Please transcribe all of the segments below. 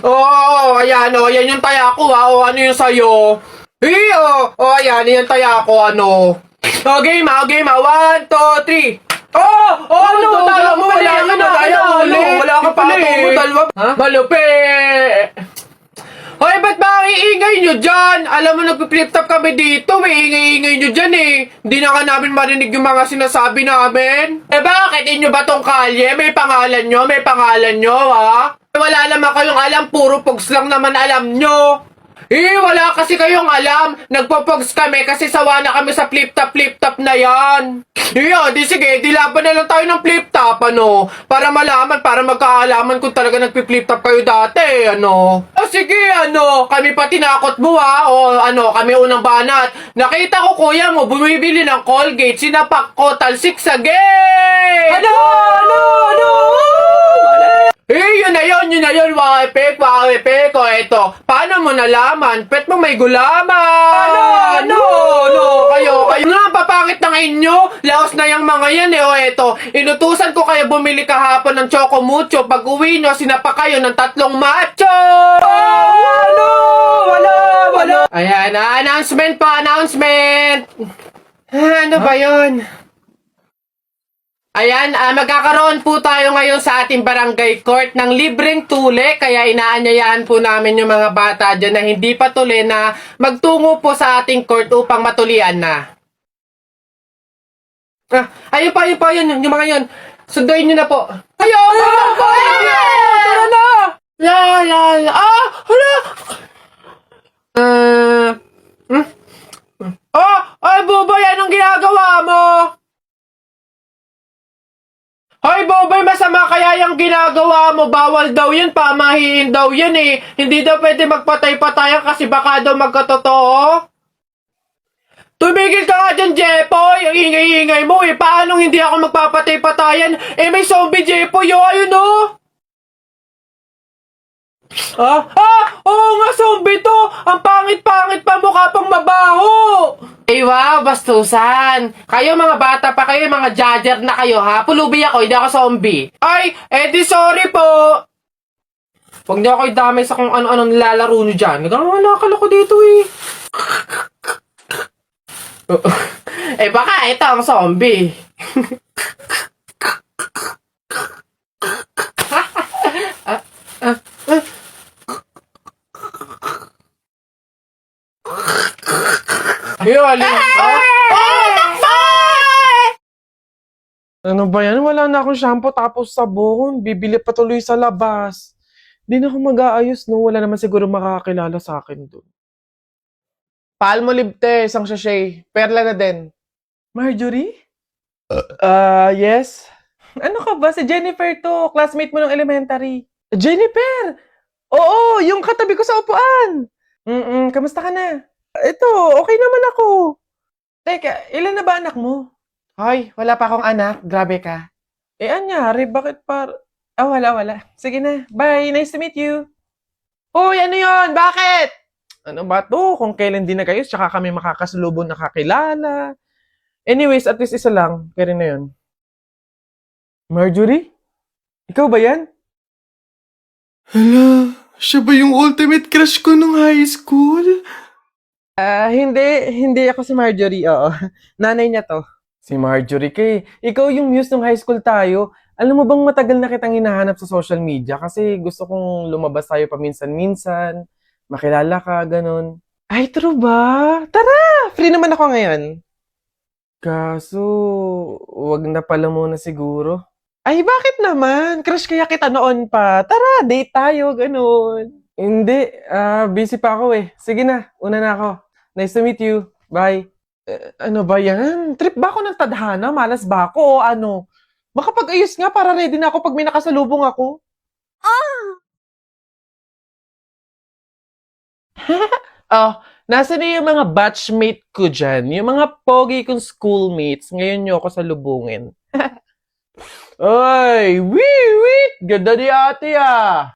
Oo, ayan, ayan yung taya ko, ha. O, ano yung sa'yo? Ayan, yung taya ko, ano. Game, game, 1, 2, 3. Ano, tala mo, wala ka na, wala ka pala eh. Malupit. Hoy, ba't ba ang iingay nyo dyan? Alam mo, nagpi-flip top kami dito. May ingay-ingay nyo dyan eh. Hindi na nga namin marinig yung mga sinasabi namin. Bakit? Inyo ba tong kalye? May pangalan nyo? May pangalan nyo, ha? Wala naman kayong alam. Puro pogs lang naman alam nyo. Wala kasi kayong alam. Nagpo-pogs kami kasi sawa na kami sa flip top na yan. Di sige, di laban na lang tayo ng flip top, ano? Para malaman, para magkaalaman kung talaga nagpi-flip top kayo dati, ano? Sige, ano? Kami pa tinakot mo, ha? O, ano, kami unang banat. Nakita ko, kuya mo, bumibili ng Colgate, sinapak ko, talsik sa gate! Ano? Yun na yun, wapek, o eto, paano mo nalaman? Pet mo may gulaman! Kayo nga papangit ng inyo, laos na yung mga yan o eto, inutusan ko kayo bumili kahapon ng Choco Mucho, pag uwi nyo, sinapa kayo ng 3 macho! Wala! Ayan, announcement. Ano ba yun? Ayan, magkakaroon po tayo ngayon sa ating barangay court ng libreng tule, kaya inaanyayahan po namin yung mga bata dyan na hindi pa tuli na magtungo po sa ating court upang matulian na. Ayun pa yun, yung mga yun. Sunduin nyo na po. Ayun! Tara na! Hala! Ay, Buboy, anong ginagawa mo? Hoy, Boboy, masama kaya yung ginagawa mo. Bawal daw yan, pamahiin daw yan eh. Hindi daw pwede magpatay-patayan kasi baka daw magkatotoo. Tumigil ka nga dyan, Jepoy. Ang ingay-ingay mo eh. Paano hindi ako magpapatay-patayan? May zombie, Jepoy, ayun oh. Oo nga, zombie to. Ang pangit-pangit pa, mukha pang mabaho. Wow, bastusan. Kayo mga bata pa kayo, mga judger na kayo ha. Pulubi ako, hindi ako zombie. Ay, di sorry po. Huwag niyo ako idamay sa kung ano-ano nilalaro niyo dyan. Nagkakalakal ako dito eh. Baka ito ang zombie. Ayun, ano ba yan? Wala na akong shampoo tapos sabon. Bibili pa tuloy sa labas. Di na ako mag-aayos, no? Wala naman siguro makakakilala sa akin doon. Palmolive te, isang sachet. Perla na din. Marjorie? Yes? Ano ka ba? Si Jennifer to. Classmate mo ng elementary. Jennifer! Oo, yung katabi ko sa upuan. Kamusta ka na? Ito, okay naman ako. Teka, ilan na ba anak mo? Hoy, wala pa akong anak. Grabe ka. Anyari? Bakit wala. Sige na. Bye. Nice to meet you. Hoy, ano yon? Bakit? Ano ba to? Kung kailan din na kayo, tsaka kami makakasalubong nakakilala. Anyways, at least isa lang. Kaya rin na yun. Marjorie? Ikaw ba yan? Hala, siya ba yung ultimate crush ko nung high school? Hindi ako si Marjorie, oo. Nanay niya to. Si Marjorie kay, ikaw yung muse nung high school tayo. Alam mo bang matagal na kitang hinahanap sa social media kasi gusto kong lumabas tayo paminsan-minsan, makilala ka, ganun. Ay, true ba? Tara! Free naman ako ngayon. Kaso, wag na pala muna siguro. Ay, bakit naman? Crush kaya kita noon pa. Tara, date tayo, ganun. Hindi, busy pa ako eh. Sige na, una na ako. Nice to meet you. Bye. Ano ba yan? Trip ba ako ng tadhana? Malas ba ako o ano? Makapag-ayos nga para ready na ako pag may nakasalubong ako. Nasa na yung mga batchmate ko dyan? Yung mga pogi kong schoolmates. Ngayon nyo ako salubungin. Ay, wait! Ganda ni ate ah!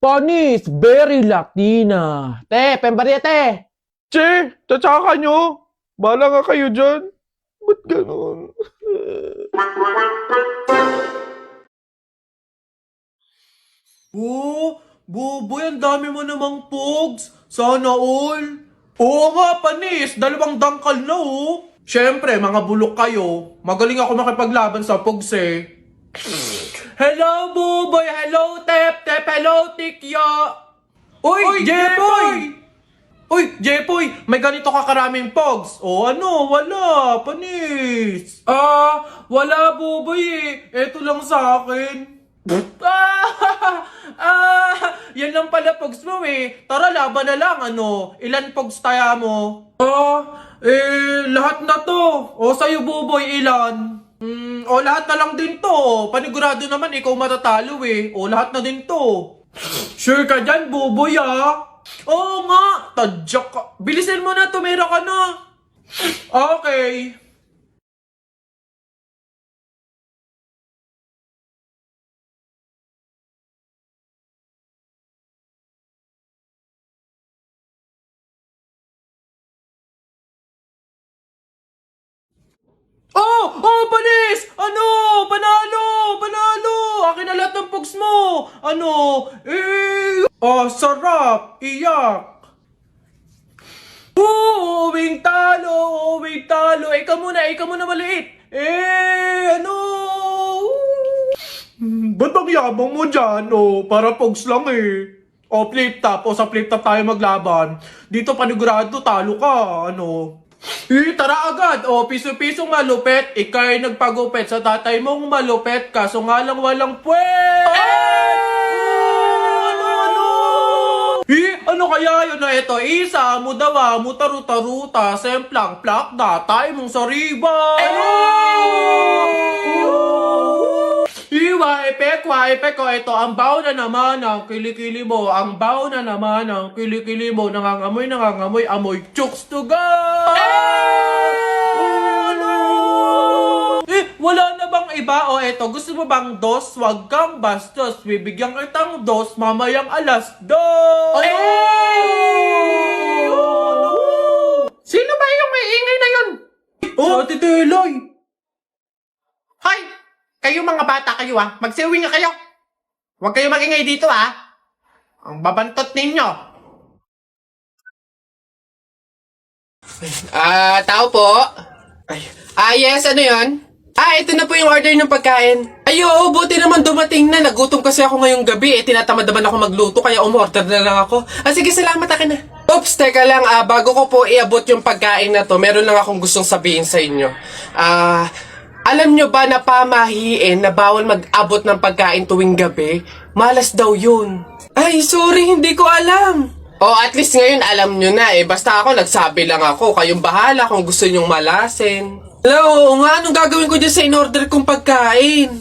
Panis, very Latina. Te, pembarya te. Che, tatsaka nyo. Bala nga kayo dyan. Ba't ganun? Oh, Buboy, ang dami mo namang pogs. Sana all. Oo nga, panis. 2 dangkal na oh. Siyempre, mga bulok kayo. Magaling ako makipaglaban sa pogs eh. Hello, Buboy. Hello, Tep. Tep, hello, Tikya. Uy, Jepoy! Uy, Jepoy, may ganito ka karaming pogs. O ano, wala, panis. Wala, Buboy eh. Eto lang sa akin. Yan lang pala pogs mo eh. Tara, laban na lang, ano. Ilan pogs taya mo? Lahat na to. O, sa'yo, Buboy, ilan? Lahat na lang din to. Panigurado naman, ikaw matatalo eh. O, lahat na din to. Sure ka dyan, Buboy ah? Oo nga, tadyak ka. Bilisin mo na, tumira ka na. Okay. Panis! Ano? Panalo! Panalo! Akin na lahat ng pugs mo! Ano? Sarap! Iyak! Uwing talo! Uwing talo! Ikaw muna maliit! Ano? Ba't ang yabang mo dyan? Para pugs lang eh. Flip top. Sa flip top tayo maglaban. Dito panigurado, talo ka. Ano? Tara agad! Piso-pisong malupet. Ikaw ay nagpagupet sa tatay mong malupet. Kaso nga lang walang puwet! Ano kaya yun na ito? Isa, mudawa, mutaruta-ruta, semplang, plakda, tayo mong sariba! Waipek ko, ito, ang baw na naman ng kilikili mo, ang baw na naman ng kilikili mo, nangangamoy, amoy, chooks to go! Wala na bang iba? Eto, gusto mo bang dos? Wag kang bastos, bibigyan kitang dos, mamayang 2:00. Sino ba yung may ingay na yun? Ate Teloy! Hoy! Kayo mga bata kayo magsiuwi nga kayo. Huwag kayo magingay dito Ang babantot ninyo. Tao po? Yes, ano yun? Ito na po yung order ng pagkain. Buti naman dumating na. Nagutom kasi ako ngayong gabi. Tinatamad naman ako magluto, kaya umorder na lang ako. Sige, salamat, akin na. Oops, teka lang. Bago ko po iabot yung pagkain na to, meron lang akong gustong sabihin sa inyo. Alam nyo ba na pamahiin na bawal mag-abot ng pagkain tuwing gabi? Malas daw yun. Sorry, hindi ko alam. At least ngayon alam nyo na Basta ako, nagsabi lang ako. Kayong bahala kung gusto nyong malasin. Hello, anong gagawin ko dyan sa in-order kong pagkain?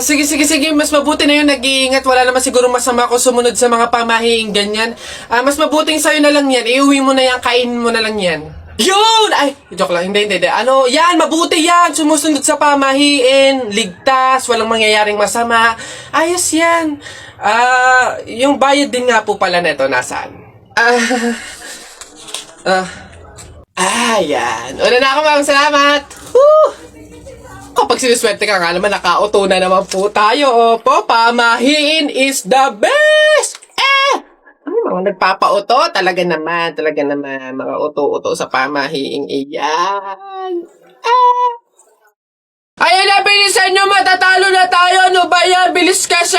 Sige. Mas mabuti na yun, nag-iingat. Wala naman siguro masama kung sumunod sa mga pamahiing ganyan. Mas mabuting sa'yo na lang yan. Iuwi mo na yan, kainin mo na lang yan. Yun! Joke lang. Hindi. Yan, mabuti yan. Sumusunod sa pamahiin. Ligtas, walang mangyayaring masama. Ayos yan. Yung bayad din nga po pala neto, nasaan? Yan. Una na ako, ma'am. Salamat. Kapag sinuswerte ka nga naman, nakauto na naman po tayo. Pamahiin is the best! Mga nagpapauto, talaga naman, mga uto-uto sa pamahiing iyan. Ayun na, bilisan nyo, matatalo na tayo, ano ba yan? Bilis kasi!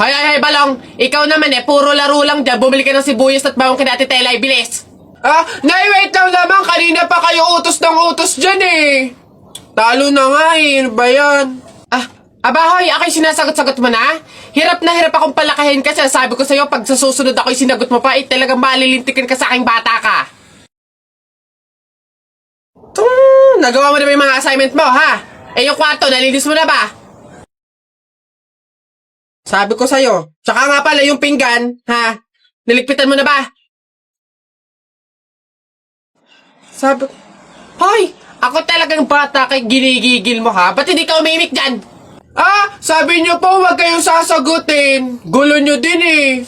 Hay, Balong, ikaw naman puro laro lang dyan, bumili ka ng sibuyas at bawang kina Ate Telay, bilis! Nay, wait lang naman, kanina pa kayo utos ng utos dyan Talo na nga ano ba yan? Hoy, ako'y sinasagot-sagot mo na? Hirap na hirap akong palakahin kasi sabi ko sa'yo, pag sa susunod ako'y sinagot mo pa, talagang malilintikin ka sa aking bata ka. Nagawa mo na ba yung mga assignment mo, ha? Yung kwarto, nalinis mo na ba? Sabi ko sa'yo. Tsaka nga pala yung pinggan, ha? Niligpitan mo na ba? Sabi ko, hoy, ako talagang bata kay ginigigil mo, ha? Ba't hindi ka umimik dyan? Sabi niyo po, huwag kayong sasagutin. Gulo niyo din